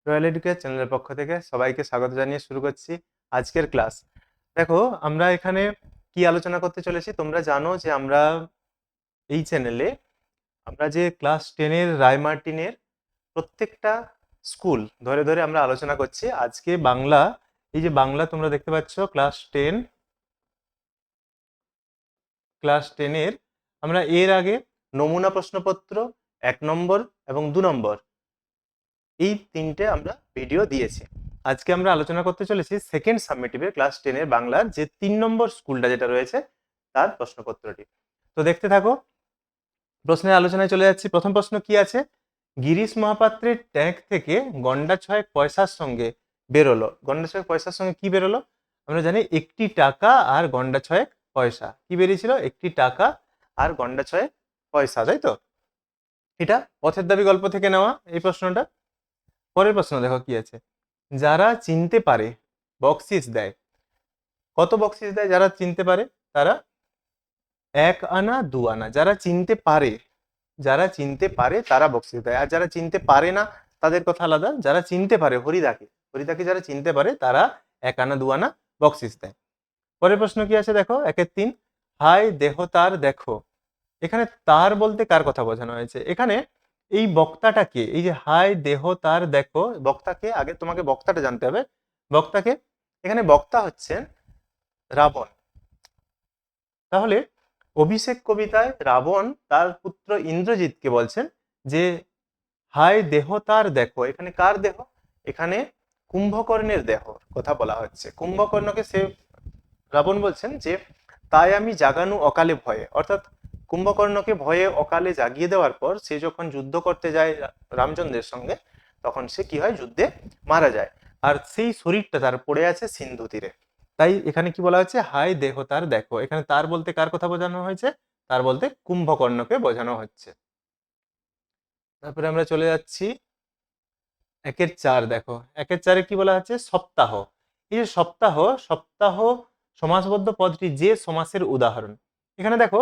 Royal educare চ্যানেলের পক্ষ থেকে সবাইকে স্বাগত জানিয়ে শুরু করছি আজকের ক্লাস। দেখো, আমরা এখানে কি আলোচনা করতে চলেছি। তোমরা জানো যে আমরা এই চ্যানেলে আমরা যে ক্লাস 10-এর রায়মার্টিনের প্রত্যেকটা স্কুল ধরে ধরে আমরা আলোচনা করছি। আজকে বাংলা, এই যে বাংলা তোমরা দেখতে পাচ্ছ ক্লাস 10-এর আমরা এর আগে নমুনা প্রশ্নপত্র 1 নম্বর এবং 2 নম্বর এই তিনটে আমরা ভিডিও দিয়েছি। আজকে আমরা আলোচনা করতে চলেছি সেকেন্ড সাবমিটিভের ক্লাস 10-এর বাংলার যে 3 নম্বর স্কুলটা যেটা রয়েছে তার প্রশ্নপত্রটি। তো দেখতে থাকো, প্রশ্নের আলোচনায় চলে যাচ্ছি। প্রথম প্রশ্ন কি আছে? গিরিশ মহাপাত্রের ট্যাঙ্ক থেকে গন্ডা 6 পয়সার সঙ্গে বেরোলো। গন্ডা 6 পয়সার সঙ্গে কি বেরোলো? আমরা জানি 1টি টাকা আর গন্ডা 6 পয়সা। কি বেরিয়েছিল? 1টি টাকা আর গন্ডা 6 পয়সা, তাই তো? এটা পথের দাবি গল্প থেকে নেওয়া এই প্রশ্নটা। পরের প্রশ্ন দেখো কি আছে। যারা চিনতে পারে বকশিস দেয়। কত বকশিস দেয় যারা চিনতে পারে? তারা 1 আনা 2 আনা। যারা চিনতে পারে তারা বকশিস দেয়। আর যারা চিনতে পারে না তাদের কথা আলাদা। যারা চিনতে পারে হরিদাকে যারা চিনতে পারে তারা 1 আনা 2 আনা বকশিস দেয়। পরের প্রশ্ন কি আছে দেখো, 1-3। হাই দেহ তার দেখো। এখানে তার বলতে কার কথা বোঝানো হয়েছে? এখানে এই বক্তাটাকে, এই যে হাই দেহ তার দেখো, বক্তাকে আগে তোমাকে বক্তাটা জানতে হবে। বক্তাকে, এখানে বক্তা হচ্ছেন রাবণ। তাহলে অভিষেক কবিতায় রাবণ তার পুত্র ইন্দ্রজিৎকে বলছেন যে হাই দেহ তার দেখো। এখানে কার দেহ? এখানে কুম্ভকর্ণের দেহ কথা বলা হচ্ছে। কুম্ভকর্ণকে সে রাবণ বলছেন যে তাই আমি জাগানু অকালে ভয়ে, অর্থাৎ কুম্ভকর্ণকে ভয়ে অকালে জাগিয়ে দেওয়ার পর সে যখন যুদ্ধ করতে যায় রামচন্দ্রের সঙ্গে, তখন সে কি হয়? যুদ্ধে মারা যায়। আর সেই শরীরটা তার পড়ে আছে সিন্ধু তীরে। তাই এখানে কি বলা হচ্ছে? হাই দেহ তার দেখো। এখানে তার বলতে কার কথা বোঝানো হয়েছে? তার বলতে কুম্ভকর্ণকে বোঝানো হচ্ছে। তারপরে আমরা চলে যাচ্ছি 1-4। দেখো 1-4 কি বলা হচ্ছে? সপ্তাহ। এই যে সপ্তাহ, সপ্তাহ সমাসবদ্ধ পদটি যে সমাসের উদাহরণ। এখানে দেখো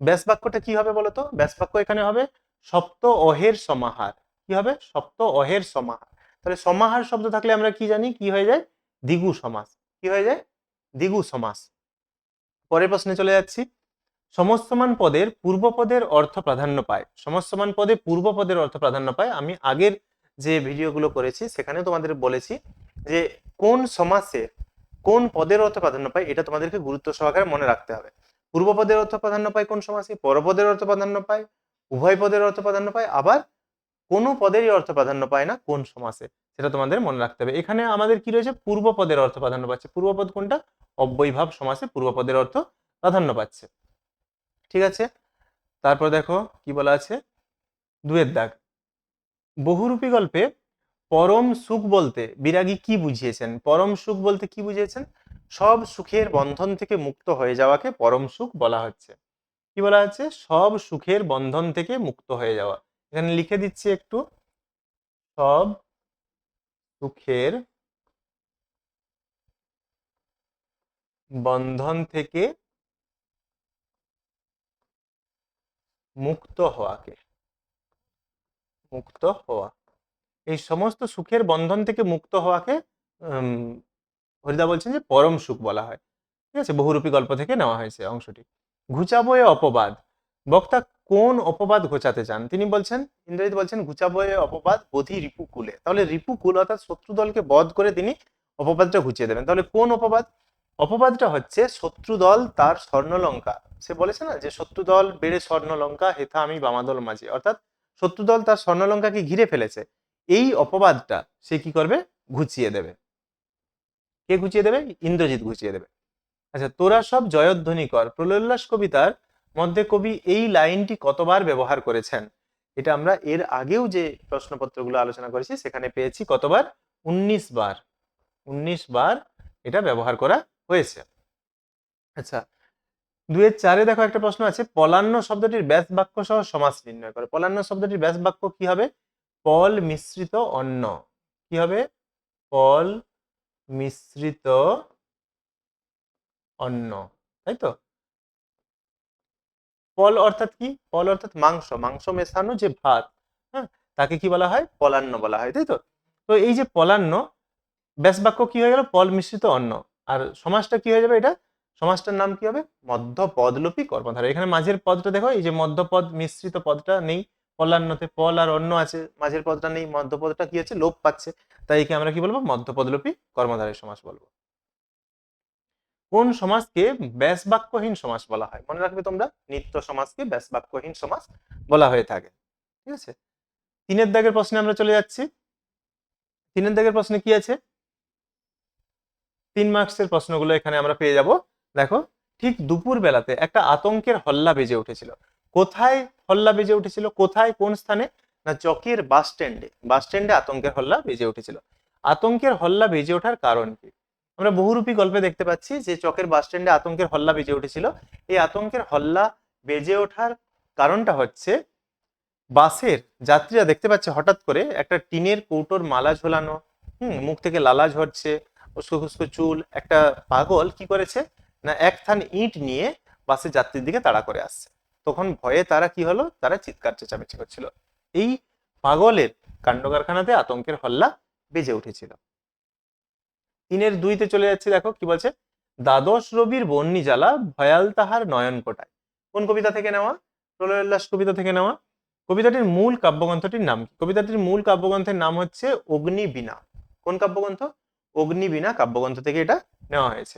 ব্যাস বাক্যটা কি হবে বলতো? ব্যাস বাক্য এখানে হবে সপ্ত অহের সমাহার। কি হবে? সপ্ত অহের সমাহার। তাহলে সমাহার শব্দ থাকলে আমরা কি জানি কি হয়ে যায়? দ্বিগু সমাস। কি হয়ে যায়? দ্বিগু সমাস। পরের প্রশ্নে চলে যাচ্ছি। সমস্যমান পদের পূর্বপদের অর্থ প্রাধান্য পায়। সমস্যমান পদে পূর্বপদের অর্থ প্রাধান্য পায়। আমি আগের যে ভিডিওগুলো করেছি সেখানে তোমাদের বলেছি যে কোন সমাসে কোন পদের অর্থ প্রাধান্য পায়, এটা তোমাদেরকে গুরুত্ব সহকারে মনে রাখতে হবে। পূর্বপদের অর্থ প্রাধান্য পায় কোন সমাসে, পরপদের অর্থ প্রাধান্য পায়, উভয় পদের অর্থ প্রাধান্য পায়, আবার কোনো পদেরই অর্থ প্রাধান্য পায় না কোন সমাসে, সেটা তোমাদের মনে রাখতে হবে। এখানে আমাদের কি রয়েছে? পূর্বপদের অর্থ প্রাধান্য পাচ্ছে। পূর্বপদ কোনটা? অব্যয়ীভাব সমাসে পূর্বপদের অর্থ প্রাধান্য পাচ্ছে। ঠিক আছে, তারপর দেখো কি বলা আছে, 2-এর দাগ। বহুরূপী গল্পে পরম সুখ বলতে বিরাগী কি বুঝিয়েছেন? পরম সুখ বলতে কি বুঝিয়েছেন? সব সুখের বন্ধন থেকে মুক্ত হয়ে যাওয়াকে পরম সুখ বলা হচ্ছে। কি বলা হচ্ছে? সব সুখের বন্ধন থেকে মুক্ত হয়ে যাওয়া। এখানে লিখে দিচ্ছি একটু, সব সুখের বন্ধন থেকে মুক্ত হওয়াকে, মুক্ত হওয়া, এই সমস্ত সুখের বন্ধন থেকে মুক্ত হওয়াকে হরিদা বলছেন যে পরম সুখ বলা হয়। ঠিক আছে, বহুরূপী গল্প থেকে নেওয়া হয়েছে অংশটি। ঘুচাবো এ অপবাদ। বক্তা কোন অপবাদ ঘোচাতে চান? তিনি বলছেন, ইন্দ্রজিৎ বলছেন ঘুচাবো এ অপবাদ বোধি রিপুকুলে। তাহলে রিপুকুল অর্থাৎ শত্রু দলকে বধ করে তিনি অপবাদটা ঘুচিয়ে দেবেন। তাহলে কোন অপবাদ? অপবাদটা হচ্ছে শত্রু দল তার স্বর্ণলঙ্কা, সে বলেছে না যে শত্রু দল বেড়ে স্বর্ণলঙ্কা হেথা আমি বামাদল মাঝি, অর্থাৎ শত্রু দল তার স্বর্ণলঙ্কাকে ঘিরে ফেলেছে। এই অপবাদটা সে কি করবে? ঘুচিয়ে দেবে। কে ঘুচিয়ে দেবে? ইন্দ্রজিৎ ঘুচিয়ে দেবে। আচ্ছা, তোরা সব জয়ধ্বনি কর। প্রলয়োল্লাস কবিতার মধ্যে কবি এই লাইনটি কতবার ব্যবহার করেছেন? এটা আমরা এর আগেও যে প্রশ্নপত্রগুলো আলোচনা করেছি সেখানে পেয়েছি কতবার? 19 বার। 19 বার এটা ব্যবহার করা হয়েছে। আচ্ছা, 2-4 দেখো একটা প্রশ্ন আছে, পলান্ন শব্দটির ব্যাস বাক্য সহ সমাস নির্ণয় করে। পলান্ন শব্দটির ব্যাস বাক্য কি হবে? পল মিশ্রিত অন্ন। কি হবে? পল মিশ্রিত অন্ন, তাই তো? পল অর্থাৎ কি? পল অর্থাৎ মাংস, মাংস মেশানো যে ভাত, হ্যাঁ, তাকে কি বলা হয়? পলান্ন বলা হয়, তাই তো? তো তো এই যে পলান্ন, ব্যাস বাক্য কি হয়ে গেল? পল মিশ্রিত অন্ন। আর সমাসটা কি হয়ে যাবে? এটা সমাসটার নাম কি হবে? মধ্যপদলোপী কর্মধারয়। এখানে মাঝের পদটা দেখো, এই যে মধ্যপদ মিশ্রিত পদটা নেই, পলান্নতে পল আর অন্য আছে, মাঝের পদটা নেই, মধ্যপদটা কি হচ্ছে? লোপ পাচ্ছে। তাই একে আমরা কি বলবো? মধ্যপদলোপী কর্মধারয় সমাস বলবো। কোন সমাসকে ব্যাস বাক্যহীন সমাস বলা হয়? মনে রাখবে তোমরা, নিত্য সমাসকে ব্যাস বাক্যহীন সমাস বলা হয়ে থাকে। ঠিক আছে, 3 দাগের প্রশ্নে আমরা চলে যাচ্ছি। 3 দাগের প্রশ্নে কি আছে? 3 মার্কসের প্রশ্নগুলো এখানে আমরা পেয়ে যাব। দেখো, ঠিক দুপুর বেলাতে একটা আতঙ্কের হল্লা বেজে উঠেছিল। কোথায় হল্লা বেজে উঠেছিল? কোথায়, কোন স্থানে? না, চকের বাস স্ট্যান্ডে। বাস স্ট্যান্ডে আতঙ্কের হল্লা বেজে উঠেছিল। আতঙ্কের হল্লা বেজে ওঠার কারণ কি? আমরা বহুরূপী গল্পে দেখতে পাচ্ছি যে চকের বাস স্ট্যান্ডে আতঙ্কের হল্লা বেজে উঠেছিল। এই আতঙ্কের হল্লা বেজে ওঠার কারণটা হচ্ছে, বাসের যাত্রীরা দেখতে পাচ্ছে হঠাৎ করে একটা টিনের কৌটোর মালা ঝোলানো, মুখ থেকে লালা ঝরছে, উস্কো খুস্কো চুল। একটা পাগল কি করেছে? না, এক থান ইট নিয়ে বাসের যাত্রীর দিকে তাড়া করে আসছে। তখন ভয়ে তারা কি হলো? তারা চিৎকার চেঁচামেচি করছিল। এই পাগলের কাণ্ড কারখানাতে আতঙ্কের হল্লা বেজে উঠেছিল। 3-2 চলে যাচ্ছে। দেখো কি বলছে? দ্বাদশ রবির বন্যি জ্বালা ভয়াল তাহার নয়ন কোটায়। কোন কবিতা থেকে নেওয়া? প্রলয় উল্লাস কবিতা থেকে নেওয়া। কবিতাটির মূল কাব্যগ্রন্থটির নাম কি? কবিতাটির মূল কাব্যগ্রন্থের নাম হচ্ছে অগ্নিবীণা। কোন কাব্যগ্রন্থ? অগ্নিবীণা কাব্যগ্রন্থ থেকে এটা নেওয়া হয়েছে।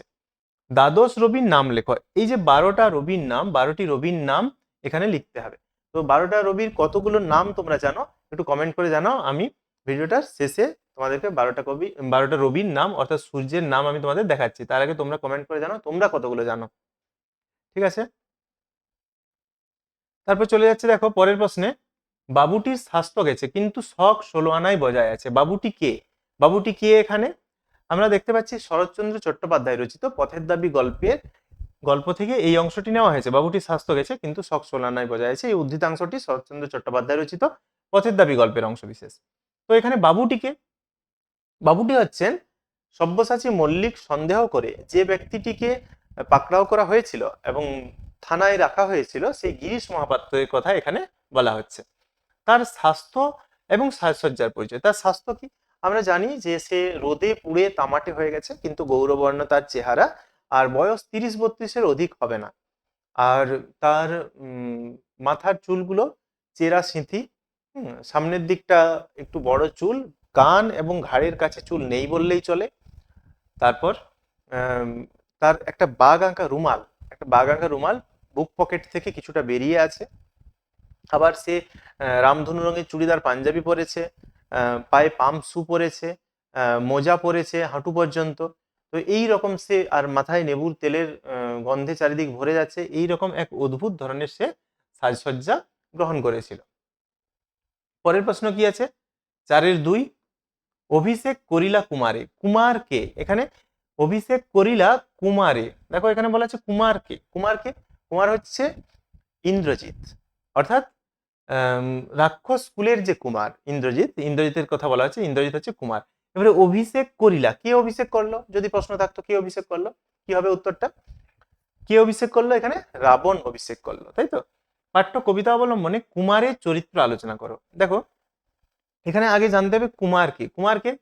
দ্বাদশ রবির নাম লেখো। এই যে 12টা রবির নাম, 12টি রবির নাম এখানে লিখতে হবে। তো 12টা রবির কতগুলো নাম তোমরা জানো? একটু কমেন্ট করে জানাও। আমি ভিডিওটার শেষে তোমাদেরকে 12টা রবির নাম অর্থাৎ সূর্যের নাম আমি তোমাদের দেখাচ্ছি। তার আগে তোমরা কমেন্ট করে জানাও তোমরা কতগুলো জানো। ঠিক আছে, তারপর চলে যাচ্ছে। দেখো পরের প্রশ্নে, বাবুটির স্বাস্থ্য গেছে কিন্তু শখ 16 আনায় বজায় আছে। বাবুটি কে? বাবুটি কে এখানে? আমরা দেখতে পাচ্ছি শরৎচন্দ্র চট্টোপাধ্যায় রচিত পথের দাবি গল্প থেকে এই অংশটি নেওয়া হয়েছে। বাবুটির স্বাস্থ্য গেছে কিন্তু শখ 16 আনায় বজায় আছে। এই উদ্ধৃতাংশটি শরৎচন্দ্র চট্টোপাধ্যায় রচিত পথের দাবি গল্পের অংশ বিশেষ। তো এখানে বাবুটি কে? বাবুটি হচ্ছেন সব্যসাচী মল্লিক সন্দেহ করে যে ব্যক্তিটিকে পাকড়াও করা হয়েছিল এবং থানায় রাখা হয়েছিল, সেই গিরিশ মহাপাত্রের কথা এখানে বলা হচ্ছে। তার স্বাস্থ্য এবং সাজসজ্জার পরিচয়। তার স্বাস্থ্য কি? আমরা জানি যে সে রোদে পুড়ে তামাটে হয়ে গেছে, কিন্তু গৌরবর্ণ তার চেহারা, আর বয়স 30-32-এর অধিক হবে না। আর তার মাথার চুলগুলো চেরা সিঁথি, সামনের দিকটা একটু বড় চুল, কান এবং ঘাড়ের কাছে চুল নেই বললেই চলে। তারপর তার একটা বাঘ আঁকা রুমাল বুক পকেট থেকে কিছুটা বেরিয়ে আছে। আবার সে রামধনু রঙের চুড়িদার পাঞ্জাবি পরেছে, পায়ে পাম্প শু পরেছে, মোজা পরেছে হাঁটু পর্যন্ত। তো এই রকম সে, আর মাথায় নেবুর তেলের গন্ধে চারিদিক ভরে যাচ্ছে। এই রকম এক অদ্ভুত ধরনের সে সাজসজ্জা গ্রহণ করেছিল। পরের প্রশ্ন কি আছে? 4-2, অভিষেক করিলা কুমারে। কুমার কে এখানে? অভিষেক করিলা কুমারে। দেখো এখানে বলা আছে কুমার কে। কুমার কে? কুমার হচ্ছে ইন্দ্রজিৎ, অর্থাৎ রাক্ষস কুলের যে কুমার ইন্দ্রজিতের কথা বলা হচ্ছে। ইন্দ্রজিৎ হচ্ছে কুমার। এবারে অভিষেক করিলা, কে অভিষেক করলো? যদি প্রশ্ন থাকতো কে অভিষেক করলো, কি হবে উত্তরটা? কে অভিষেক করলো? এখানে রাবণ অভিষেক করলো, তাই তো। পাঠ্য কবিতা অবলম্বনে কুমারের চরিত্র আলোচনা করো। দেখো এখানে আগে জানতে হবে কুমার কে।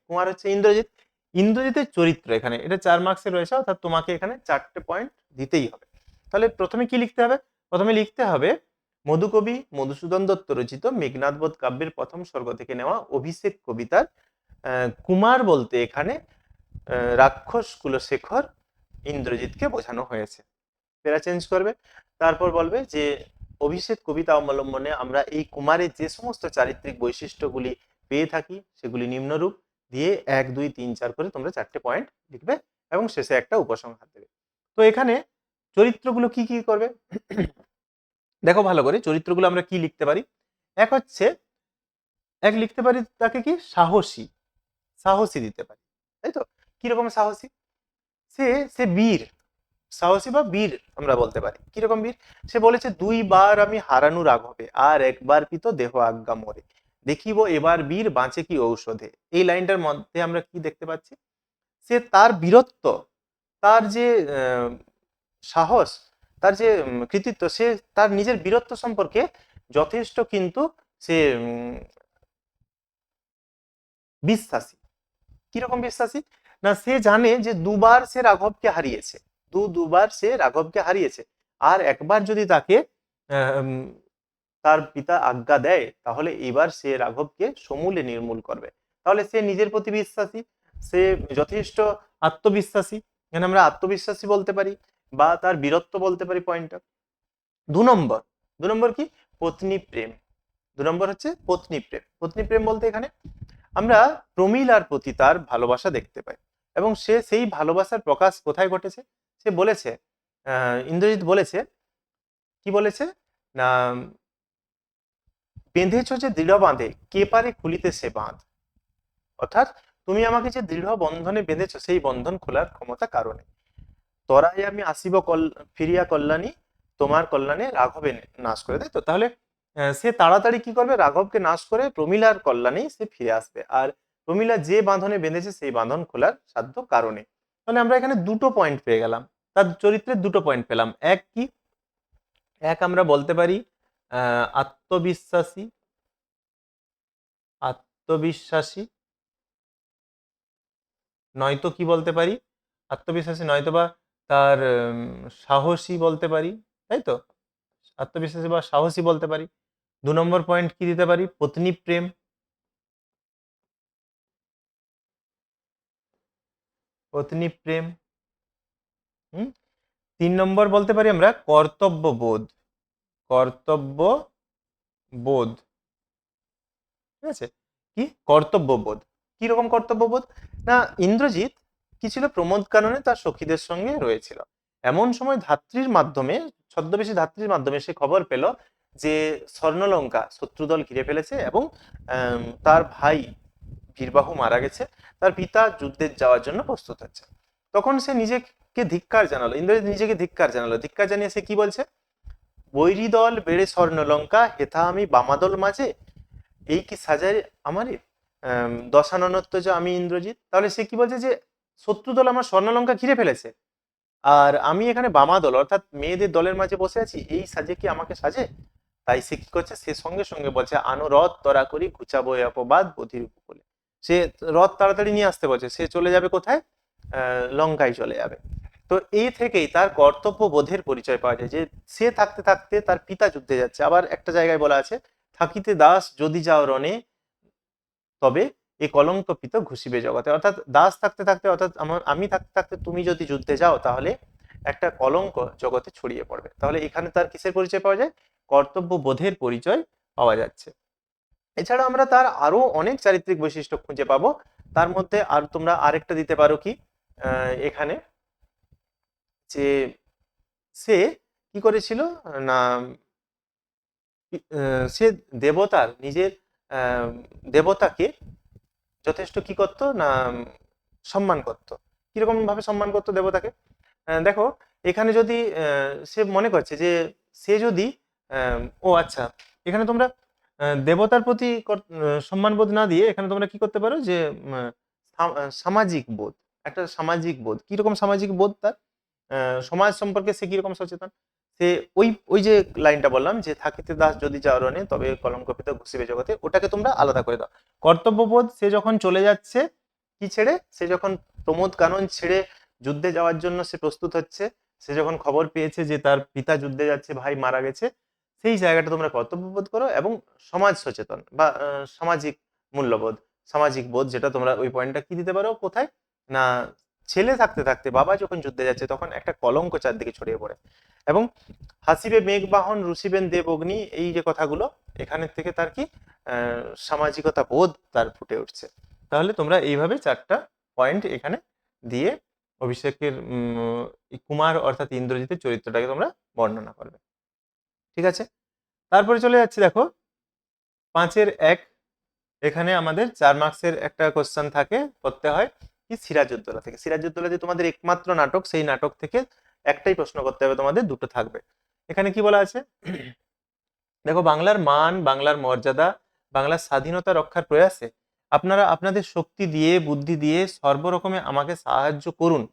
কুমার হচ্ছে ইন্দ্রজিৎ। ইন্দ্রজিতের চরিত্র এখানে, এটা 4 মার্কসে রয়েছে, অর্থাৎ তোমাকে এখানে 4টে পয়েন্ট দিতেই হবে। তাহলে প্রথমে কি লিখতে হবে? প্রথমে লিখতে হবে মধুকবি মধুসূদন দত্ত রচিত মেঘনাদবধ কাব্যের প্রথম সর্গ থেকে নেওয়া অভিষেক কবিতার কুমার বলতে এখানে রাক্ষস কুলশেখর ইন্দ্রজিৎকে বোঝানো হয়েছে। পেরা চেঞ্জ করবে। তারপর বলবে যে অভিষেক কবিতা অবলম্বনে আমরা এই কুমারের যে সমস্ত চারিত্রিক বৈশিষ্ট্যগুলি পেয়ে থাকি সেগুলি নিম্নরূপ, দিয়ে 1, 2, 3, 4 করে তোমরা 4টে পয়েন্ট লিখবে এবং শেষে একটা উপসংহার দেবে। তো এখানে চরিত্রগুলো কি কি করবে দেখো ভালো করে। চরিত্রগুলো আমরা কি লিখতে পারি? এক লিখতে পারি তাকে কি? সাহসী দিতে পারি, তাই তো। কিরকম সাহসী? সে সে বীর, সাহসী বা বীর আমরা বলতে পারি। কিরকম বীর? সে বলেছে 2 বার আমি হারানু রাঘবে, আর একবার পিত দেহ আজ্ঞা মোরে, দেখিব এবার বীর বাঁচে কি ঔষধে। এই লাইনটার মধ্যে আমরা কি দেখতে পাচ্ছি? সে তার বীরত্ব, তার যে সাহস, তার যে কৃতিত্ব, সে তার নিজের বীরত্ব সম্পর্কে যথেষ্ট কিন্তু সে বিশ্বাসী। কিরকম বিশ্বাসী? না, সে জানে যে দুবার সে রাঘবকে হারিয়েছে, দুবার সে রাঘবকে হারিয়েছে, আর একবার যদি তাকে তার পিতা আজ্ঞা দেয় তাহলে এবার সে রাঘবকে সমূলে নির্মূল করবে। তাহলে সে নিজের প্রতি বিশ্বাসী, সে যথেষ্ট আত্মবিশ্বাসী। এখানে আমরা আত্মবিশ্বাসী বলতে পারি বা তার বীরত্ব বলতে পারি পয়েন্টটা। দু নম্বর কি? পত্নী প্রেম। 2 নম্বর হচ্ছে পত্নী প্রেম। পত্নী প্রেম বলতে এখানে আমরা প্রমীলার প্রতি তার ভালোবাসা দেখতে পাই, এবং সে সেই ভালোবাসার প্রকাশ কোথায় ঘটেছে? সে বলেছে, ইন্দ্রজিৎ বলেছে, কি বলেছে না, বেঁধেছ যে দৃঢ় বাঁধে কে পারে খুলিতে সে বাঁধ। অর্থাৎ তুমি আমাকে যে দৃঢ় বন্ধনে বেঁধেছ সেই বন্ধন খোলার ক্ষমতা কারণে। তরাই আমি আসিব ফিরিয়া কল্যাণী, তোমার কল্যাণে রাঘবে নাশ করে, তাই তো? তাহলে সে তাড়াতাড়ি কি করবে? রাঘবকে নাশ করে প্রমীলার কল্যাণেই সে ফিরে আসবে, আর প্রমীলা যে বাঁধনে বেঁধেছে সেই বাঁধন খোলার সাধ্য কারণে। তাহলে আমরা এখানে দুটো পয়েন্ট পেয়ে গেলাম, তার চরিত্রের দুটো পয়েন্ট পেলাম। এক কি? এক আমরা বলতে পারি আত্মবিশ্বাসী, আত্মবিশ্বাসী, নয়তো কি বলতে পারি? আত্মবিশ্বাসী নয়তো বা তার সাহসী বলতে পারি, তাই তো? আত্মবিশ্বাসী বা সাহসী বলতে পারি। 2 নম্বর পয়েন্ট কি দিতে পারি? পত্নী প্রেম। পত্নী প্রেম। 3 নম্বর বলতে পারি আমরা কর্তব্য বোধ। কর্তব্য বোধ, ঠিক আছে? কি? কর্তব্য বোধ। কিরকম কর্তব্য বোধ? না, ইন্দ্রজিৎ কি ছিল? প্রমোদ কাননে তার সখীদের সঙ্গে রয়েছিল। এমন সময় ধাত্রীর মাধ্যমে, ছদ্মবেশী ধাত্রীর মাধ্যমে সে খবর পেল যে স্বর্ণলঙ্কা শত্রুদল ঘিরে ফেলেছে এবং তার ভাই বীরবাহু মারা গেছে, তার পিতা যুদ্ধে যাওয়ার জন্য প্রস্তুত হচ্ছে। তখন সে নিজেকে ধিক্কার জানালো, ইন্দ্রজিৎ নিজেকে ধিক্কার জানালো। ধিক্কার জানিয়ে সে কি বলছে? বৈরী দল বেড়ে স্বর্ণলঙ্কা, হেথা আমি বামাদল মাঝে, এই কি সাজায় আমারে দশাননত্ব যে আমি ইন্দ্রজিৎ। তাহলে সে কি বলছে? যে শত্রুদল আমার স্বর্ণলঙ্কা ঘিরে ফেলেছে, আর আমি এখানে বামা দল অর্থাৎ মেয়েদের দলের মাঝে বসে আছি, এই সাজে কি আমাকে সাজে? তাই সে কি করছে? সে সঙ্গে সঙ্গে বলছে আনো রথ তরা করি ঘুচাবো অপবাদ বধির উপকূলে। সে রথ তাড়াতাড়ি নিয়ে আসতে বলছে। সে চলে যাবে কোথায়? লঙ্কায় চলে যাবে। তো এই থেকেই তার কর্তব্য বোধের পরিচয় পাওয়া যায়, যে সে থাকতে থাকতে তার পিতা যুদ্ধে যাচ্ছে। আবার একটা জায়গায় বলা আছে, থাকিতে দাস যদি যাও রণে, তবে এই কলঙ্কিত ঘুষিবে জগতে। অর্থাৎ দাস থাকতে থাকতে, অর্থাৎ আমি থাকতে থাকতে তুমি যদি যুদ্ধে যাও তাহলে একটা কলঙ্ক জগতে ছড়িয়ে পড়বে। তাহলে এখানে তার কিসের পরিচয় পাওয়া যায়? কর্তব্য বোধের পরিচয় পাওয়া যাচ্ছে। এছাড়া আমরা তার আরো অনেক চারিত্রিক বৈশিষ্ট্য খুঁজে পাবো। তার মধ্যে আর তোমরা আরেকটা দিতে পারো কি এখানে, যে সে কি করেছিল না, সে দেবতার নিজের দেবতাকে যথেষ্ট কি করতো না, সম্মান করতো। কিরকম ভাবে সম্মান করতো দেবতাকে? দেখো, এখানে যদি সে মনে করছে যে সে যদি ও আচ্ছা, এখানে তোমরা দেবতার প্রতি সম্মানবোধ না দিয়ে এখানে তোমরা কি করতে পারো? যে সামাজিক বোধ, একটা সামাজিক বোধ। কিরকম সামাজিক বোধ তার? সমাজ সম্পর্কে সে কিরকম সচেতন? সে ওই ওই যে লাইনটা বললাম, যে থাকিতে দাস যদি যাও রণে, তবে কলঙ্কিত ঘুষিবে জগতে, ওটাকে তোমরা আলাদা করে দাও। কর্তব্যবোধ, সে যখন চলে যাচ্ছে কি ছেড়ে, সে যখন প্রমোদ কানন ছেড়ে যুদ্ধে যাওয়ার জন্য সে প্রস্তুত হচ্ছে, সে যখন খবর পেয়েছে যে তার পিতা যুদ্ধে যাচ্ছে, ভাই মারা গেছে, সেই জায়গাটা তোমরা কর্তব্যবোধ করো। এবং সমাজ সচেতন বা সামাজিক মূল্যবোধ, সামাজিক বোধ, যেটা তোমরা ওই পয়েন্টটা কি দিতে পারো কোথায় না, ছেলে থাকতে থাকতে বাবা যখন যুদ্ধে যাচ্ছে তখন একটা কলঙ্ক চারদিকে ছড়িয়ে পড়ে। এবং হাসিবে মেঘবাহন রুষিবেন দেব অগ্নি, এই যে কথাগুলো, এখানের থেকে তার কি সামাজিকতা বোধ তার ফুটে উঠছে। তাহলে তোমরা এইভাবে 4টা পয়েন্ট এখানে দিয়ে অভিষেকের কুমার অর্থাৎ ইন্দ্রজিতের চরিত্রটাকে তোমরা বর্ণনা করবে। ঠিক আছে, তারপরে চলে যাচ্ছে দেখো 5-এর 1। এখানে আমাদের 4 মার্কসের একটা কোশ্চেন থাকে, করতে হয় কি সিরাজউদ্দৌলা থেকে। সিরাজউদ্দৌলা যে তোমাদের একমাত্র নাটক, সেই নাটক থেকে একটাই প্রশ্ন করতে হবে তোমাদের, দুটো থাকবে। এখানে কি বলা আছে দেখো, বাংলার মান, বাংলার মর্যাদা, বাংলার স্বাধীনতা রক্ষার প্রয়াসে আপনারা আপনাদের শক্তি দিয়ে, বুদ্ধি দিয়ে সর্বরকমে আমাকে সাহায্য করুন।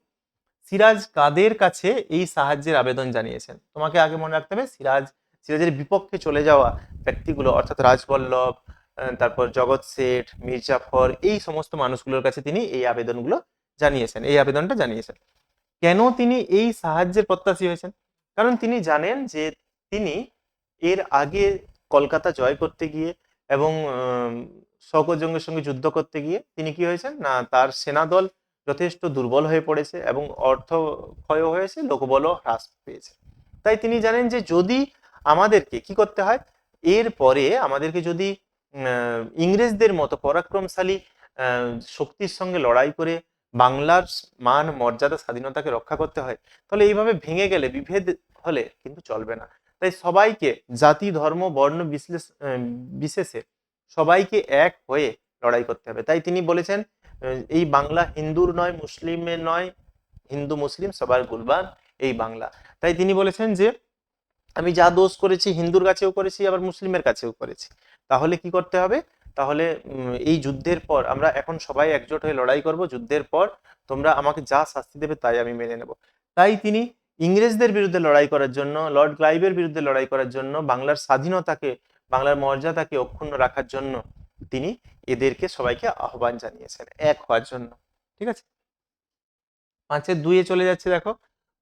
সিরাজ কাদের কাছে এই সাহায্যের আবেদন জানিয়েছেন? তোমাকে আগে মনে রাখতে হবে সিরাজের বিপক্ষে চলে যাওয়া ব্যক্তিগুলো, অর্থাৎ রাজবল্লভ, তারপর জগৎ শেঠ, মির্জাফর, এই সমস্ত মানুষগুলোর কাছে তিনি এই আবেদনগুলো জানিয়েছেন, এই আবেদনটা জানিয়েছেন। কেন তিনি এই সাহায্যের প্রত্যাশী হয়েছেন? কারণ তিনি জানেন যে তিনি এর আগে কলকাতা জয় করতে গিয়ে এবং শওকত জঙ্গের সঙ্গে যুদ্ধ করতে গিয়ে তিনি কি হয়েছেন না, তার সেনাদল যথেষ্ট দুর্বল হয়ে পড়েছে এবং অর্থ ক্ষয় হয়েছে, লোকবলও হ্রাস পেয়েছে। তাই তিনি জানেন যে যদি আমাদেরকে কি করতে হয়, এর পরে আমাদেরকে যদি ইংরেজদের মতো পরাক্রমশালী শক্তির সঙ্গে লড়াই করে বাংলার মান মর্যাদা স্বাধীনতাকে রক্ষা করতে হয়, তাহলে এইভাবে ভেঙে গেলে বিভেদ হলে কিন্তু চলবে না। তাই সবাইকে জাতি ধর্ম বর্ণ বিশেষে সবাইকে এক হয়ে লড়াই করতে হবে। তাই তিনি বলেছেন এই বাংলা হিন্দুর নয়, মুসলিমের নয়, হিন্দু মুসলিম সবার কুরবান এই বাংলা। তাই তিনি বলেছেন যে আমি যা দোষ করেছি হিন্দুর কাছেও করেছি, আবার মুসলিমের কাছেও করেছি। তাহলে কি করতে হবে? তাহলে এই যুদ্ধের পর আমরা এখন সবাই একজোট হয়ে লড়াই করব, যুদ্ধের পর তোমরা আমাকে যা শাস্তি দেবে তাই আমি মেনে নেব। তাই তিনি ইংরেজদের বিরুদ্ধে লড়াই করার জন্য, লর্ড ক্লাইভের বিরুদ্ধে লড়াই করার জন্য, বাংলার স্বাধীনতাকে, বাংলার মর্যাদাকে অক্ষুণ্ণ রাখার জন্য তিনি এদেরকে সবাইকে আহ্বান জানিয়েছেন এক হওয়ার জন্য। ঠিক আছে, 5-2 চলে যাচ্ছে। দেখো,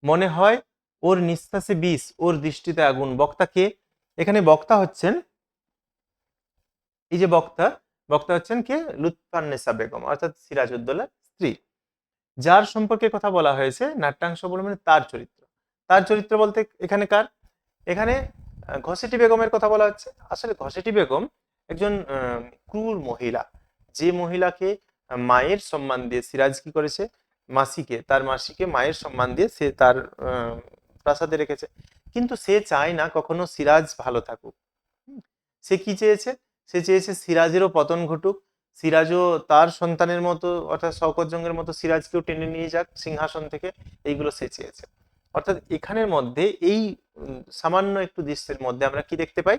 মনে হয় ওর নিঃশ্বাসে বিষ, ওর দৃষ্টিতে আগুন। বক্তা কে? এখানে বক্তা হচ্ছেন, এই যে বক্তা, বক্তা হচ্ছেন কে? লুৎফান্নেসা বেগম, অর্থাৎ সিরাজউদ্দৌলার স্ত্রী, যার সম্পর্কে কথা বলা হয়েছে নাট্যাংশ বলে, মানে তার চরিত্র। তার চরিত্র বলতে এখানে কার? এখানে ঘসেটি বেগমের কথা বলা হচ্ছে। আসলে ঘসেটি বেগম একজন ক্রূর মহিলা, যে মহিলাকে মায়ের সম্মান দিয়ে সিরাজ কি করেছে, মাসিকে, তার মাসিকে মায়ের সম্মান দিয়ে সে তার প্রাসাদে রেখেছে। কিন্তু সে চায় না কখনো সিরাজ ভালো থাকুক। সে কি চেয়েছে? সে চেয়েছে সিরাজেরও পতন ঘটুক, সিরাজও তার সন্তানের মতো অর্থাৎ শওকত জঙ্গের মতো সিরাজকেও টেনে নিয়ে যাক সিংহাসন থেকে, এইগুলো সে চেয়েছে। অর্থাৎ এখানের মধ্যে এই সামান্য একটু দৃশ্যের মধ্যে আমরা কি দেখতে পাই?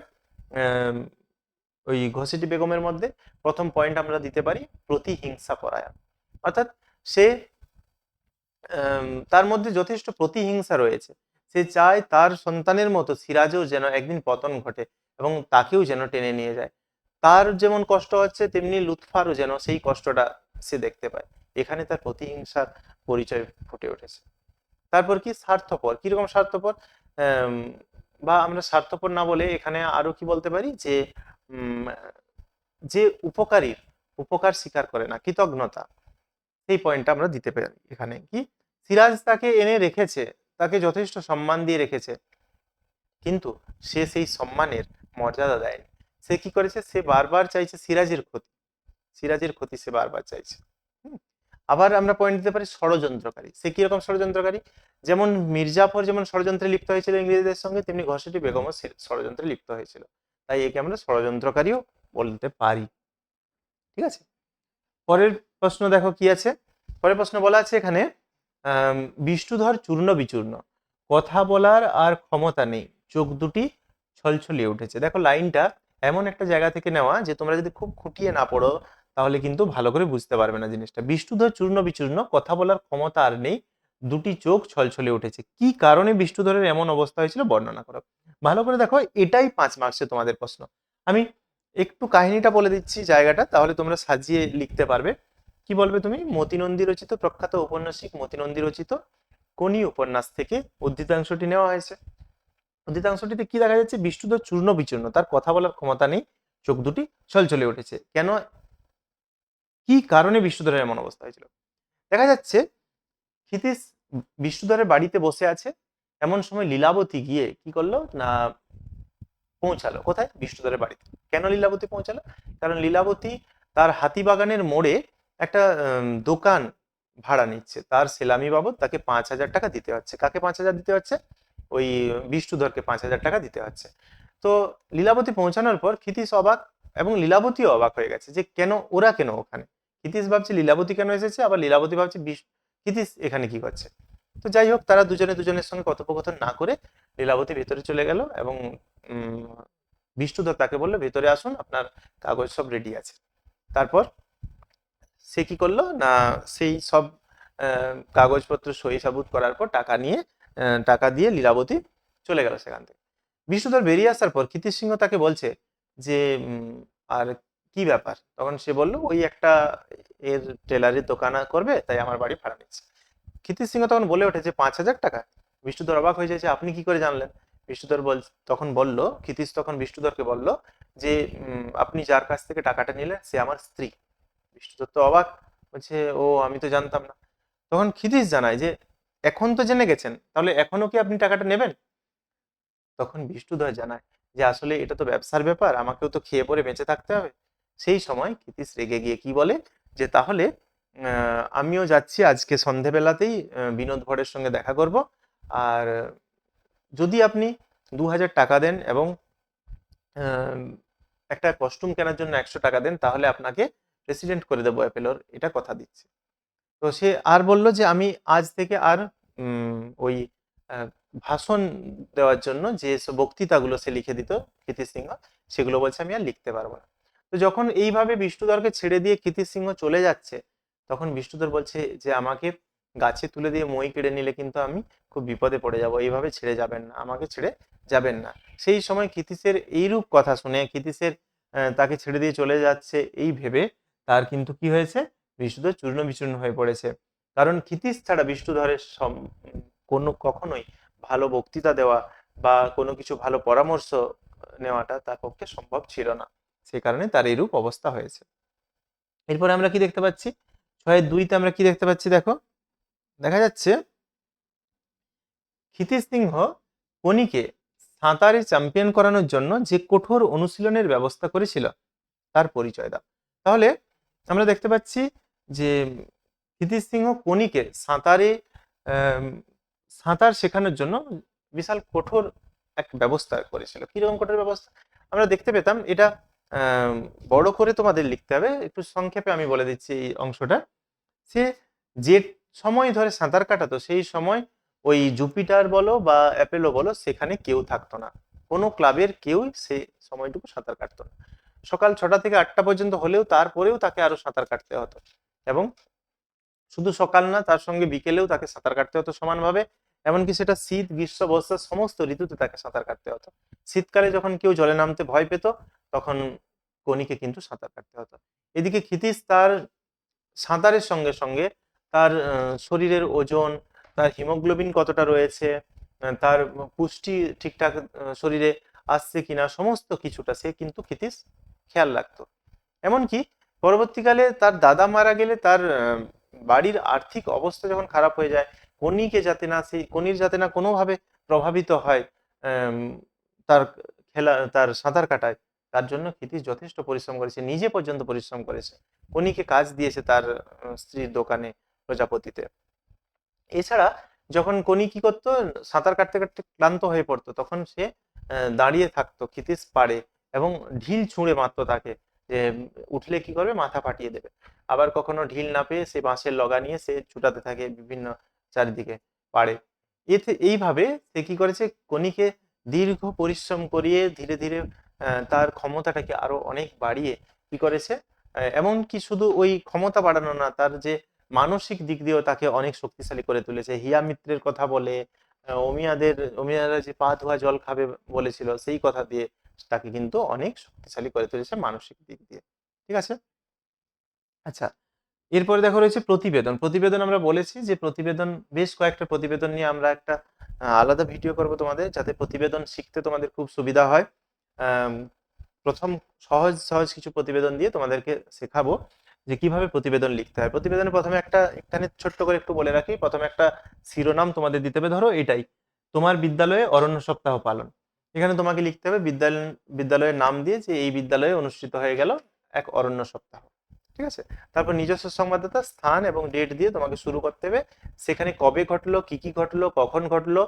ওই ঘসেটি বেগমের মধ্যে প্রথম পয়েন্ট আমরা দিতে পারি প্রতিহিংসা পরায়ণ। অর্থাৎ সে তার মধ্যে যথেষ্ট প্রতিহিংসা রয়েছে। সে চায় তার সন্তানের মতো সিরাজও যেন একদিন পতন ঘটে এবং তাকেও যেন টেনে নিয়ে যায়। তার যেমন কষ্ট হচ্ছে তেমনি লুৎফারও যেন সেই কষ্টটা সে দেখতে পায়। এখানে তার প্রতিহিংসার পরিচয় ফুটে উঠেছে। তারপর কি স্বার্থপর, কিরকম স্বার্থপর? বা আমরা স্বার্থপর না বলে এখানে আরো কি বলতে পারি যে যে উপকারীর উপকার স্বীকার করে না, কৃতজ্ঞতা, সেই পয়েন্টটা আমরা দিতে পারি। এখানে কি সিরাজ তাকে এনে রেখেছে, তাকে যথেষ্ট সম্মান দিয়ে রেখেছে, কিন্তু সে সেই সম্মানের মর্যাদা দেয়নি। সে কি করেছে? সে বারবার চাইছে সিরাজের ক্ষতি, সিরাজের ক্ষতি সে বারবার চাইছে। আবার আমরা পয়েন্ট দিতে পারি ষড়যন্ত্রকারী। সে কিরকম ষড়যন্ত্রকারী? যেমন মির্জাফর যেমন ষড়যন্ত্রে লিপ্ত হয়েছিল ইংরেজদের সঙ্গে, তেমনি ঘসেটি বেগমও ষড়যন্ত্রে লিপ্ত হয়েছিল। তাই একে আমরা ষড়যন্ত্রকারীও বলতে পারি। ঠিক আছে, পরের প্রশ্ন দেখো কি আছে। পরের প্রশ্ন বলা আছে এখানে বিষ্ণুধর চূর্ণ বিচূর্ণ, কথা বলার আর ক্ষমতা নেই, চোখ দুটি ছলছলিয়ে উঠেছে। দেখো লাইনটা এমন একটা জায়গা থেকে নেওয়া যে তোমরা যদি খুব খুঁটিয়ে না পড়ো তাহলে কিন্তু ভালো করে বুঝতে পারবে না জিনিসটা। বিষ্ণুধর চূর্ণ বিচূর্ণ, কথা বলার ক্ষমতা আর নেই, দুটি চোখ ছলছলে উঠেছে। কি কারণে বিষ্ণুধরের এমন অবস্থা হয়েছিল বর্ণনা করো। ভালো করে দেখো, এটাই 5 মার্কসে তোমাদের প্রশ্ন। আমি একটু কাহিনীটা বলে দিচ্ছি জায়গাটা, তাহলে তোমরা সাজিয়ে লিখতে পারবে। কি বলবে তুমি? মতিনন্দী রচিত, প্রখ্যাত ঔপন্যাসিক মতিনন্দী রচিত কোনি উপন্যাস থেকে উদ্ধৃতাংশটি নেওয়া হয়েছে। উদ্ধৃতাংশটিতে কি দেখা যাচ্ছে? বিষ্ণুধর চূর্ণ বিচূর্ণ, তার কথা বলার ক্ষমতা নেই, চোখ দুটি ছলছলে উঠেছে। কেন, কি কারণে বিষ্ণুধরের এমন অবস্থা হয়েছিল? দেখা যাচ্ছে ক্ষিতিশ বিষ্ণুধরের বাড়িতে বসে আছে, এমন সময় লীলাবতী গিয়ে কি করলো না, পৌঁছালো কোথায়? বিষ্ণুধরের বাড়িতে। কেন লীলাবতী পৌঁছালো? কারণ লীলাবতী তার হাতিবাগানের মোড়ে একটা দোকান ভাড়া নিচ্ছে, তার সেলামি বাবদ তাকে 5,000 টাকা দিতে হচ্ছে। কাকে 5,000 দিতে হচ্ছে? ওই বিষ্ণুধরকে 5,000 টাকা দিতে হচ্ছে। তো লীলাবতী পৌঁছানোর পর ক্ষিতিশ অবাক এবং লীলাবতীও অবাক হয়ে গেছে যে কেন ওরা কেন ওখানে। ক্ষিতিশ ভাবছে লীলাবতী কেন এসেছে, আবার লীলাবতী ভাবছে ক্ষিতিশ এখানে কি করছে। তো যাই হোক, তারা দুজনে দুজনের সঙ্গে কথোপকথন না করে লীলাবতী ভেতরে চলে গেল এবং বিষ্ণুধর তাকে বললো ভেতরে আসুন, আপনার কাগজ সব রেডি আছে। তারপর সে কি করলো না, সেই সব কাগজপত্র সই সাবুত করার পর টাকা দিয়ে লীলাবতী চলে গেল সেখান থেকে। বিষ্ণুধর বেরিয়ে আসার পর ক্ষিতিশ সিংহ তাকে বলছে যে আর কি ব্যাপার? তখন সে বলল ওই একটা এর টেলারের দোকান করবে, তাই আমার বাড়ি ভাড়া নিচ্ছে। ক্ষিতিশ সিংহ তখন বলে ওঠে যে 5,000 টাকা। বিষ্ণুধর অবাক হয়ে যায় যে আপনি কি করে জানলেন? বিষ্ণুধর তখন বলল, ক্ষিতিশ তখন বিষ্ণুধরকে বলল যে আপনি যার কাছ থেকে টাকাটা নিলেন সে আমার স্ত্রী। বিষ্ণুধর তো অবাক, বলছে ও আমি তো জানতাম না। তখন ক্ষিতিশ জানায় যে এখন তো জেনে গেছেন, তাহলে এখনো কি আপনি টাকাটা নেবেন? তখন বিষ্ণুধর জানায় যে আসলে এটা তো ব্যবসার ব্যাপার, আমাকেও তো খেয়ে পরে বেঁচে থাকতে হবে। সেই সময় ক্ষিতিশ রেগে গিয়ে কি বলে যে তাহলে আমিও যাচ্ছি আজকে সন্ধেবেলাতেই বিনোদ ভরের সঙ্গে দেখা করব। আর যদি আপনি 2,000 টাকা দেন এবং আহ, একটা কস্টিউম কেনার জন্য 100 টাকা দেন, তাহলে আপনাকে প্রেসিডেন্ট করে দেবো অ্যাপেলোর, এটা কথা দিচ্ছি। তো সে আর বলল যে আমি আজ থেকে আর ওই আহ, ভাষণ দেওয়ার জন্য যে সব বক্তৃতাগুলো সে লিখে দিত ক্ষিতিশ সিংহ, সেগুলো বলছে আমি আর লিখতে পারবো না। তো যখন এইভাবে বিষ্ণুধরকে ছেড়ে দিয়ে ক্ষিতিশ সিংহ চলে যাচ্ছে, তখন বিষ্ণুধর বলছে যে আমাকে গাছে তুলে দিয়ে মই কেড়ে নিলে কিন্তু আমি খুব বিপদে পড়ে যাব, এইভাবে ছেড়ে যাবেন না, আমাকে ছেড়ে যাবেন না। সেই সময় ক্ষিতিশের এইরূপ কথা শুনে, ক্ষিতিশের তাকে ছেড়ে দিয়ে চলে যাচ্ছে এই ভেবে তার কিন্তু কি হয়েছে, বিষ্ণুধর চূর্ণ বিচূর্ণ হয়ে পড়েছে। কারণ ক্ষিতিশ ছাড়া বিষ্ণুধরের কোনো কখনোই ভালো বক্তৃতা দেওয়া বা কোনো কিছু ভালো পরামর্শ নেওয়াটা তার পক্ষে সম্ভব ছিল না। সেই কারণে তার এইরূপ অবস্থা হয়েছে। এরপরে আমরা কি দেখতে পাচ্ছি, 6-2-তে আমরা কি দেখতে পাচ্ছি দেখো, দেখা যাচ্ছে ক্ষিতিশ সিংহ কনিকে সাঁতারে চ্যাম্পিয়ন করানোর জন্য যে কঠোর অনুশীলনের ব্যবস্থা করেছিল তার পরিচয় দাও। তাহলে আমরা দেখতে পাচ্ছি যে ক্ষিতিশ সিংহ কনিকে আম, সাঁতার শেখানোর জন্য বিশাল কঠোর এক ব্যবস্থা করেছিল। কিরকম কঠোর ব্যবস্থা আমরা দেখতে পেতাম, এটা আম, বড় করে তোমাদের লিখতে হবে, একটু সংক্ষেপে আমি বলে দিচ্ছি এই অংশটা। সে যে সময় ধরে সাঁতার কাটাতো সেই সময় ওই জুপিটার বলো বা অ্যাপেলো বলো সেখানে কেউ থাকতো না, কোনো ক্লাবের কেউই সে সময়টুকু সাঁতার কাটতো না। সকাল 6টা থেকে 8টা পর্যন্ত হলেও তারপরেও তাকে আরো সাঁতার কাটতে হতো, এবং শুধু সকাল না, তার সঙ্গে বিকেলেও তাকে সাঁতার কাটতে হতো সমানভাবে। এমনকি সেটা শীত গ্রীষ্ম বর্ষা সমস্ত ঋতুতে তাকে সাঁতার কাটতে হতো। শীতকালে যখন কেউ জলে নামতে ভয় পেত, তখন কনিকে কিন্তু সাঁতার কাটতে হতো। এদিকে ক্ষিতিশ তার সাঁতারের সঙ্গে সঙ্গে তার শরীরের ওজন, তার হিমোগ্লোবিন কতটা রয়েছে, তার পুষ্টি ঠিকঠাক শরীরে আসছে কিনা, সমস্ত কিছুটা সে কিন্তু ক্ষিতিশ খেয়াল রাখতো। এমনকি পরবর্তীকালে তার দাদা মারা গেলে তার বাড়ির আর্থিক অবস্থা যখন খারাপ হয়ে যায়, কনির যাতে না কোনোভাবে প্রভাবিত হয় আম, তার তার সাঁতার কাটায়, তার জন্য ক্ষিতিশ যথেষ্ট পরিশ্রম করেছে, নিজে পর্যন্ত পরিশ্রম করেছে, কনিকে কাজ দিয়েছে তার স্ত্রীর দোকানে প্রজাপতিতে। এছাড়া যখন কনি কি করতো, সাঁতার কাটতে কাটতে ক্লান্ত হয়ে পড়তো, তখন সে দাঁড়িয়ে থাকতো ক্ষিতিশ পাড়ে এবং ঢিল ছুঁড়ে মারতো তাকে, যে উঠলে কি করবে, মাথা ফাটিয়ে দেবে। আবার কখনো ঢিল না পেয়ে সে বাঁশের লগা নিয়ে সে ছুটাতে থাকে বিভিন্ন চারিদিকে পাড়ে। এইভাবে সে কি করেছে, কনিকে দীর্ঘ পরিশ্রম করিয়ে ধীরে ধীরে তার ক্ষমতাটাকে আরো অনেক বাড়িয়ে কি করেছে, এমনকি শুধু ওই ক্ষমতা বাড়ানো না, তার যে মানসিক দিক দিয়েও তাকে অনেক শক্তিশালী করে তুলেছে। হিয়া মিত্রের কথা বলে, অমিয়ারা যে পা ধোয়া জল খাবে বলেছিল, সেই কথা দিয়ে তাকে কিন্তু অনেক শক্তিশালী করে তুলেছে মানসিক দিক দিয়ে। ঠিক আছে, আচ্ছা। এরপরে দেখো রয়েছে প্রতিবেদন। প্রতিবেদন আমরা বলেছি যে প্রতিবেদন, বেশ কয়েকটা প্রতিবেদন নিয়ে আমরা একটা আলাদা ভিডিও করব তোমাদের, যাতে প্রতিবেদন শিখতে তোমাদের খুব সুবিধা হয়। আম, প্রথম সহজ সহজ কিছু প্রতিবেদন দিয়ে তোমাদেরকে শেখাবো যে কিভাবে প্রতিবেদন লিখতে হয়। প্রতিবেদনে প্রথমে এখানে ছোট্ট করে একটু বলে রাখি, প্রথমে একটা শিরোনাম তোমাদের দিতে হবে। ধরো এটাই, তোমার বিদ্যালয়ে অরণ্য সপ্তাহ পালন। এখানে তোমাকে লিখতে হবে বিদ্যালয়ের নাম দিয়ে যে এই বিদ্যালয়ে অনুষ্ঠিত হয়ে গেল এক অরণ্য সপ্তাহ। ঠিক আছে, তারপর নিজস্ব সংবাদদাতা, স্থান এবং ডেট দিয়ে তোমাকে শুরু করতে হবে। সেখানে কবে ঘটলো, কি কি ঘটলো, কখন ঘটলো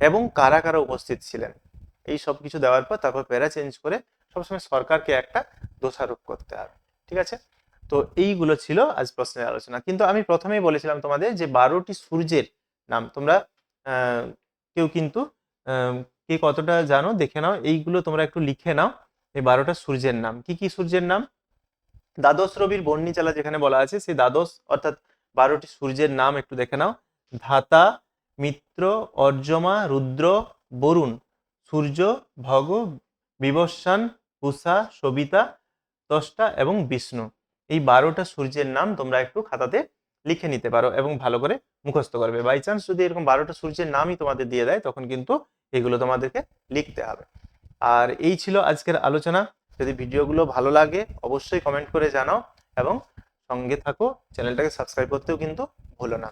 এবং কারা কারা উপস্থিত ছিলেন, এই সব কিছু দেওয়ার পর তারপর প্যারা চেঞ্জ করে সবসময় সরকারকে একটা দোষারোপ করতে হবে। ঠিক আছে, তো এইগুলো ছিল আজ প্রশ্নের আলোচনা। কিন্তু আমি প্রথমেই বলেছিলাম তোমাদের যে 12টি সূর্যের নাম তোমরা আহ, কেউ কিন্তু আহ, কে কতটা জানো দেখে নাও, এইগুলো তোমরা একটু লিখে নাও। এই 12টা সূর্যের নাম কি কি? সূর্যের নাম দ্বাদশ রবির বহ্নিচালা যেখানে বলা আছে, সেই দ্বাদশ অর্থাৎ 12টি সূর্যের নাম একটু দেখে নাও। ধাতা, মিত্র, অর্যমা, রুদ্র, বরুণ, সূর্য, ভগ, বিবস্বান, পূষা, সবিতা, দ্রষ্টা এবং বিষ্ণু, এই 12টা সূর্যের নাম তোমরা একটু খাতাতে লিখে নিতে পারো এবং ভালো করে মুখস্থ করবে। বাই চান্স যদি এরকম 12টা সূর্যের নামই তোমাদের দিয়ে দেয় তখন কিন্তু এগুলো তোমাদেরকে লিখতে হবে। আর এই ছিল আজকের আলোচনা। যদি ভিডিওগুলো ভালো লাগে অবশ্যই কমেন্ট করে জানাও এবং সঙ্গে থাকো, চ্যানেলটাকে সাবস্ক্রাইব করতেও কিন্তু ভুলো না।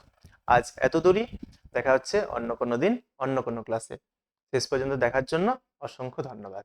আজ এত দূরই, দেখা হচ্ছে অন্য কোনো দিন অন্য কোনো ক্লাসে। শেষ পর্যন্ত দেখার জন্য অসংখ্য ধন্যবাদ।